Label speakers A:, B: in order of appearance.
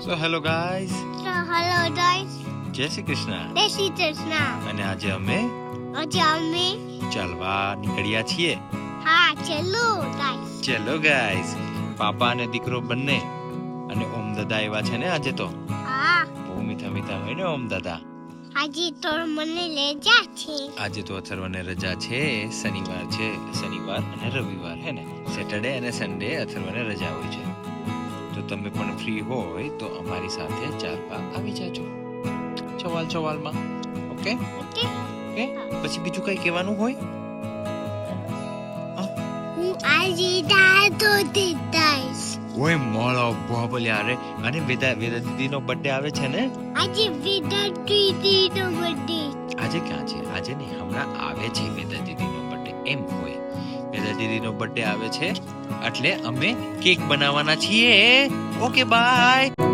A: So hello guys,
B: hello guys,
A: જય શ્રી કૃષ્ણ.
B: જય શ્રી કૃષ્ણ.
A: અને આજે અમે
B: આજે અમે
A: ચાલવા નીકળ્યા છીએ.
B: હા ચલો ગાઈસ.
A: ચલો ગાઈસ, પાપા અને દીકરો બંને અને ઓમ દાદા એવા છે ને આજે તો.
B: હા
A: બહુ મીઠા મીઠા હોય ને ઓમ દાદા.
B: આજે તો મને લેજા છે.
A: આજે તો અથર્વને રજા છે, શનિવાર છે, શનિવાર અને રવિવાર હે ને. સેટરડે અને સન્ડે અથર્વને રજા હોય છે. તો તમે પણ ફ્રી હોય તો અમારી સાથે ચાલવા આવી જાજો ચવાલમાં. Okay
B: okay,
A: okay. પછી બીજું કઈ કહેવાનું હોય?
B: હું આજે દાદો દીદાઈસ.
A: ઓય મોળો બોબલ્યા રે. અને વેદા દીદીનો બર્થડે આવે છે ને.
B: આજે વિદા દીદીનો બર્થડે.
A: આજે ક્યાં છે? આજે નહીં, હમણાં આવે છે વેદા દીદીનો બર્થડે. એમ હોય, વેદા દીદીનો બર્થડે આવે છે એટલે અમે કેક બનાવવાના છીએ. Okay bye.